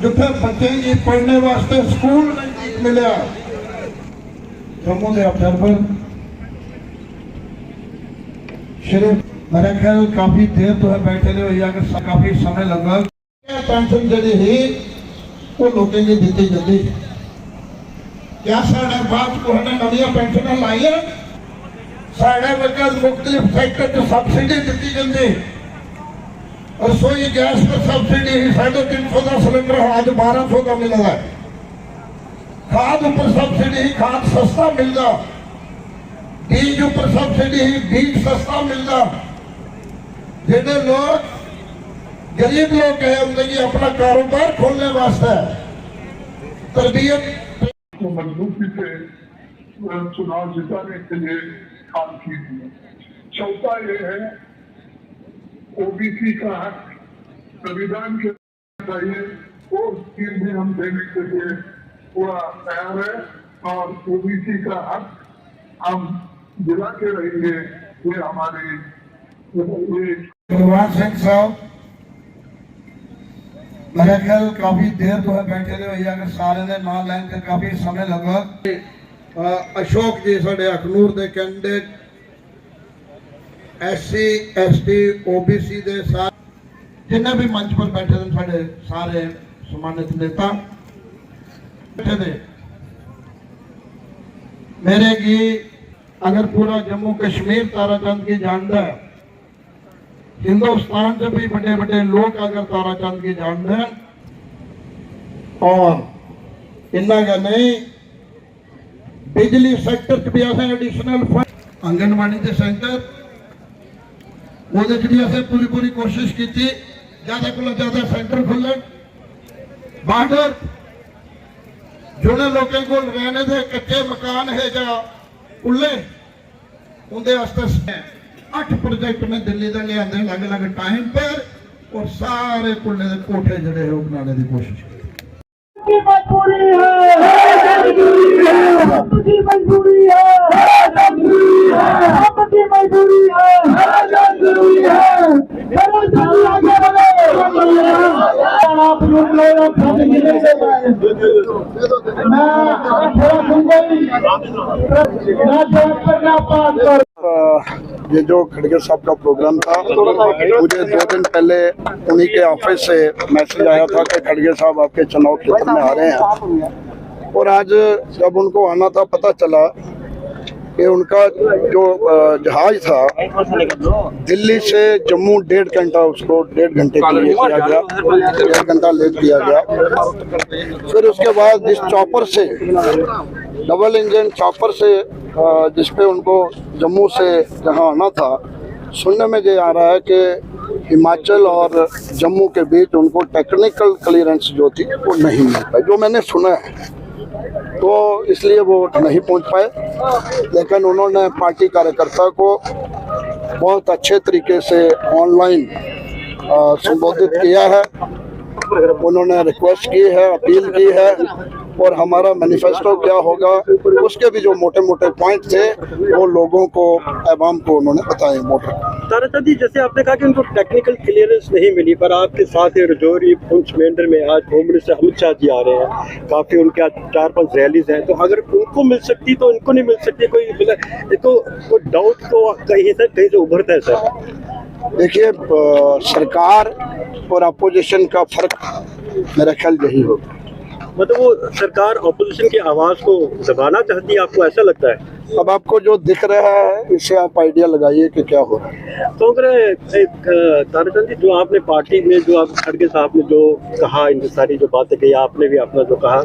जिथे बच्चे जी पढ़ने वास्ते स्कूल नहीं मिले जम्मू के ऑब्जर्वर श्री मेरे ख्याल काफी देर तो है बैठे रहे अगर काफी समय लगा पेंशन जी ही वो लोगों की दी जाती क्या साढ़े बाद को नवी पेंशन लाई साढ़े मुख्तलिफ सेक्टर सबसिडी दी जाती रसोई गैस पर सब्सिडी 350 का सिलेंडर आज 1200 का मिल रहा है। खाद ऊपर सब्सिडी खाद सस्ता मिलता, बीज ऊपर सब्सिडी बीज सस्ता मिलता। जिन्हें लोग गरीब लोग कहे उनकी अपना कारोबार खोलने वास्ते तरबियत को मजबूती से चुनाव जिताने के लिए काम कीजिए। चौथा ये है ओबीसी का हक संविधान के चाहिए और स्कीम भी हम देने के लिए पूरा तैयार है और ओबीसी का हक हम दिला के रहेंगे। ये हमारे भगवान सिंह साहब मेरे ख्याल काफी देर तो है बैठे रहे अगर सारे ने नाम लेने काफी समय लगा। अशोक जी साढ़े अखनूर के कैंडिडेट SC ST OBC के साथ जिन्हें भी मंच पर बैठे थे साढ़े सारे सम्मानित नेता बैठे थे। मेरे की अगर पूरा जम्मू कश्मीर ताराचंद की जानता है, हिंदुस्तान से भी बड़े बड़े लोग अगर ताराचंद की जानते हैं और इन्ना का नहीं बिजली सेक्टर भी ऐसे एडिशनल फंड आंगनबाड़ी के सेंटर वो पूरी पूरी कोशिश की थी ज्यादा को ज्यादा सेंटर खुले बार्डर जोड़े लोगों को रहने दे कच्चे मकान है जा खुले उनके 8 प्रोजेक्ट में दिल्ली का लिया अलग अलग टाइम पर और सारे कुल्ले के कोठे जड़े है बनाने की कोशिश की मजबूरी ये जो खड़गे साहब का प्रोग्राम था मुझे 2 दिन पहले उन्हीं के ऑफिस से मैसेज आया था कि खड़गे साहब आपके चुनाव क्षेत्र में आ रहे हैं और आज जब उनको आना था पता चला कि उनका जो जहाज था दिल्ली से जम्मू 1.5 घंटा उसको 1.5 घंटे के लिए किया गया, 1.5 घंटा लेट किया गया। फिर उसके बाद जिस चॉपर से डबल इंजन चॉपर से जिसपे उनको जम्मू से जहां आना था, सुनने में ये आ रहा है कि हिमाचल और जम्मू के बीच उनको टेक्निकल क्लियरेंस जो थी वो नहीं मिल पाई, जो मैंने सुना है, तो इसलिए वो नहीं पहुंच पाए। लेकिन उन्होंने पार्टी कार्यकर्ता को बहुत अच्छे तरीके से ऑनलाइन संबोधित किया है, उन्होंने रिक्वेस्ट की है, अपील की है और हमारा मैनिफेस्टो क्या होगा उसके भी जो मोटे मोटे पॉइंट थे वो लोगों को अवाम को उन्होंने बताए। वोटर ताराचंद जी, जैसे आपने कहा कि उनको टेक्निकल क्लियरेंस नहीं मिली, पर आपके साथ रजौरी पुंछ मेंढर में आज होम मिनिस्टर अमित शाह जी आ रहे हैं, काफ़ी उनके आज 4-5 रैलीज हैं, तो अगर उनको मिल सकती तो इनको नहीं मिल सकती, कोई डाउट तो कहीं से उभरता है सर? देखिए, सरकार और अपोजिशन का फर्क मेरा ख्याल यही होगा। मतलब वो सरकार अपोजिशन की आवाज़ को दबाना चाहती है, आपको ऐसा लगता है? अब आपको जो दिख रहा है इससे आप आइडिया लगाइए कि क्या हो रहा है। तो अगर ताराचंद जी, जो आपने पार्टी में जो आप खड़गे साहब ने जो कहा, इन सारी जो बातें कही, आपने भी अपना जो कहा,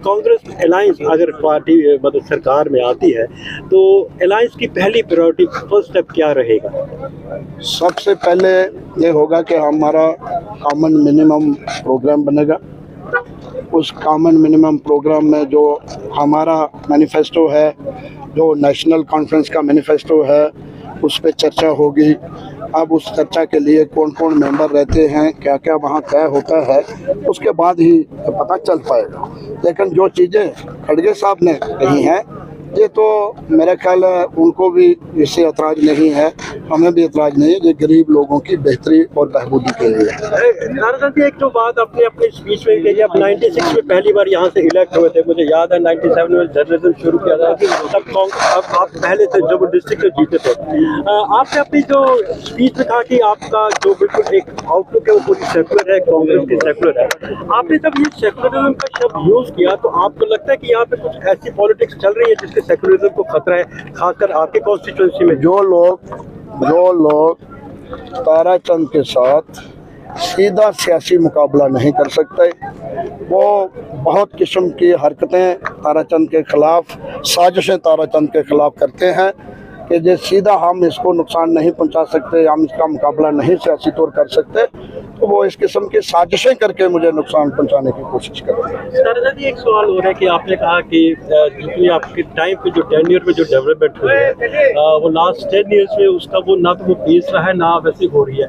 कांग्रेस अलायंस अगर पार्टी मतलब सरकार में आती है तो अलायंस की पहली प्रायोरिटी फर्स्ट स्टेप क्या रहेगा? सबसे पहले ये होगा कि हमारा कॉमन मिनिमम प्रोग्राम बनेगा। उस कॉमन मिनिमम प्रोग्राम में जो हमारा मैनिफेस्टो है, जो नेशनल कॉन्फ्रेंस का मैनिफेस्टो है, उस पर चर्चा होगी। अब उस चर्चा के लिए कौन कौन मेंबर रहते हैं, क्या क्या वहाँ तय होता है, उसके बाद ही पता चल पाएगा। लेकिन जो चीज़ें खड़गे साहब ने कही हैं ये तो मेरा ख्याल है उनको भी इससे एतराज़ नहीं है, हमें भी एतराज़ नहीं है। ये गरीब लोगों की बेहतरी और बहबूदी के लिए है। नारायण जी, एक जो बात आपने अपने स्पीच में कही, आप 96 में पहली बार यहाँ से इलेक्ट हुए थे, मुझे याद है 97 में जर्नलिज्म शुरू किया था, तब आप पहले से जम्मू डिस्ट्रिक्ट से जीते थे। आपने अपनी जो स्पीच में कहा कि आपका जो बिल्कुल एक आउटलुक है वो पूरी सेकुलर है, कांग्रेस की सेकुलर है। आपने जब ये सेकुलरिज्म का शब्द यूज़ किया तो आपको लगता है कि यहाँ पे कुछ ऐसी पॉलिटिक्स चल रही है जिसके सेकुलरिज्म को खतरा है, खासकर आपके कॉन्स्टिट्यूंसी में? जो लोग ताराचंद के साथ सीधा सियासी मुकाबला नहीं कर सकते, वो बहुत किस्म की हरकतें ताराचंद के खिलाफ, साजिशें ताराचंद के खिलाफ करते हैं कि जो सीधा हम इसको नुकसान नहीं पहुंचा सकते, हम इसका मुकाबला नहीं सियासी तौर कर सकते, तो वो इस किस्म की साजिशें करके मुझे नुकसान पहुंचाने की कोशिश करते हैं। नारायण जी, एक सवाल हो रहा है कि आपने कहा कि जितनी आपके टाइम पे जो टेन्योर में जो डेवलपमेंट हुई है वो लास्ट 10 ईयर्स में उसका वो ना तो वो पेस रहा है ना वैसे हो रही है।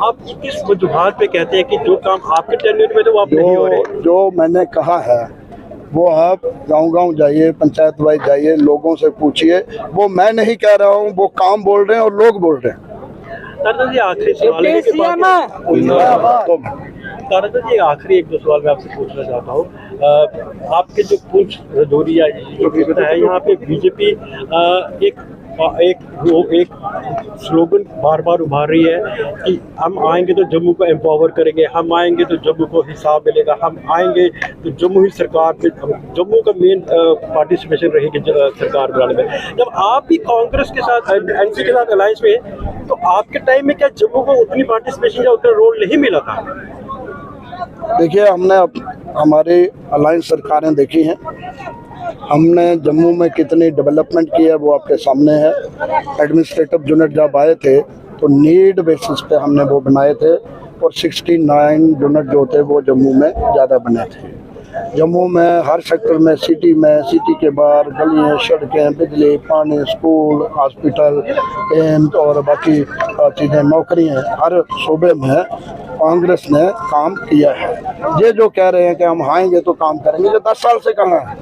आप ये किस वजूहात पे कहते हैं कि जो काम आपके टेन्योर में थे वो आप नहीं हो रहे? जो मैंने कहा है वो आप गांव-गांव जाइए, पंचायत वाइज जाइए, लोगों से पूछिए, वो मैं नहीं कह रहा हूँ, वो काम बोल रहे हैं और लोग बोल रहे हैं। नारायण जी, आखिरी सवाल है कि नारायण जी, आखिरी एक दो सवाल मैं आपसे पूछना चाहता हूँ। आपके जो पुंछ राजौरी जो विविधता है, यहाँ पे बीजेपी एक स्लोगन बार बार उभार रही है कि हम आएंगे तो जम्मू को एम्पावर करेंगे, हम आएंगे तो जम्मू को हिसाब मिलेगा, हम आएंगे तो जम्मू ही सरकार में, जम्मू का मेन पार्टिसिपेशन रहेगी सरकार बनाने में। जब आप भी कांग्रेस के साथ, एनसी के साथ अलायंस में, तो आपके टाइम में क्या जम्मू को उतनी पार्टिसिपेशन या उतना रोल नहीं मिला था? देखिए, हमने हमारी अलायंस सरकारें देखी हैं, हमने जम्मू में कितनी डेवलपमेंट की है वो आपके सामने है। एडमिनिस्ट्रेटिव यूनिट जब आए थे तो नीड बेसिस पे हमने वो बनाए थे, और 69 यूनिट जो थे वो जम्मू में ज़्यादा बने थे। जम्मू में हर सेक्टर में, सिटी के बाहर गलियाँ, सड़कें, बिजली, पानी, स्कूल, हॉस्पिटल, एम्स और बाकी चीज़ें, नौकरियाँ, हर सूबे में कांग्रेस ने काम किया है। ये जो कह रहे हैं कि हम आएंगे तो काम करेंगे, जो 10 साल से कहाँ है?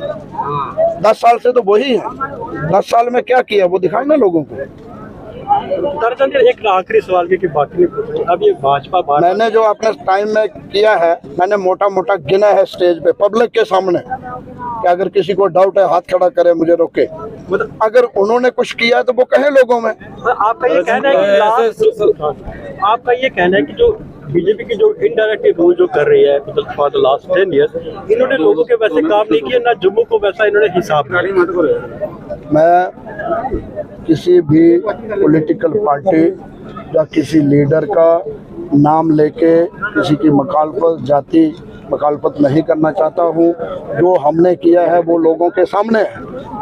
10 साल से तो वही है। 10 साल में क्या किया वो दिखाए ना लोगों को। एक आखिरी सवाल की बाकी नहीं, अब ये भाजपा, मैंने जो अपने टाइम में किया है, मैंने मोटा मोटा गिना है स्टेज पे पब्लिक के सामने, कि अगर किसी को डाउट है हाथ खड़ा करे, मुझे रोके। अगर उन्होंने कुछ किया है तो वो कहे लोगों में। आपका ये कहना है कि जो बीजेपी की जो इनडायरेक्ट रूल जो कर रही है फॉर द लास्ट 10 ईयर्स, इन्होंने लोगों के वैसे काम नहीं किए, ना जम्मू को वैसा इन्होंने हिसाब किया। मैं किसी भी पॉलिटिकल पार्टी या किसी लीडर का नाम लेके किसी की मुखालफत नहीं करना चाहता हूँ। जो हमने किया है वो लोगों के सामने है,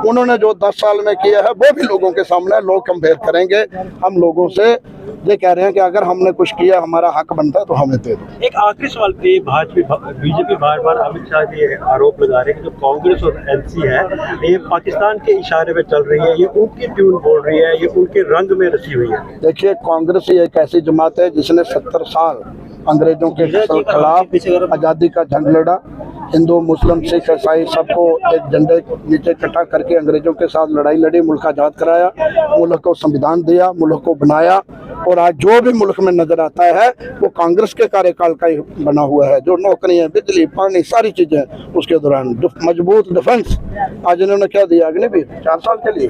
उन्होंने जो 10 साल में किया है वो भी लोगों के सामने है। लोग कंपेयर करेंगे हम लोगों से। ये कह रहे हैं कि अगर हमने कुछ किया, हमारा हक बनता है तो हमें दे दो। एक आखिरी सवाल पे, बीजेपी बार बार अमित शाह जी आरोप लगा रहे हैं कि जो कांग्रेस और एनसी है ये पाकिस्तान के इशारे पे चल रही है, ये उनकी ट्यून बोल रही है, ये उनके रंग में रची हुई है। देखिए, कांग्रेस ही एक ऐसी जमात है जिसने 70 साल अंग्रेजों के खिलाफ आज़ादी का जंग लड़ा। हिंदू, मुस्लिम, सिख, ईसाई सबको एक झंडे नीचे इकट्ठा करके अंग्रेजों के साथ लड़ाई लड़ी, मुल्क आज़ाद कराया, मुल्क को संविधान दिया, मुल्क को बनाया। और आज जो भी मुल्क में नजर आता है वो कांग्रेस के कार्यकाल का ही बना हुआ है। जो नौकरियां, बिजली, पानी, सारी चीजें उसके दौरान, मजबूत डिफेंस। आज इन्होंने क्या दिया अग्निवीर 4 साल के लिए।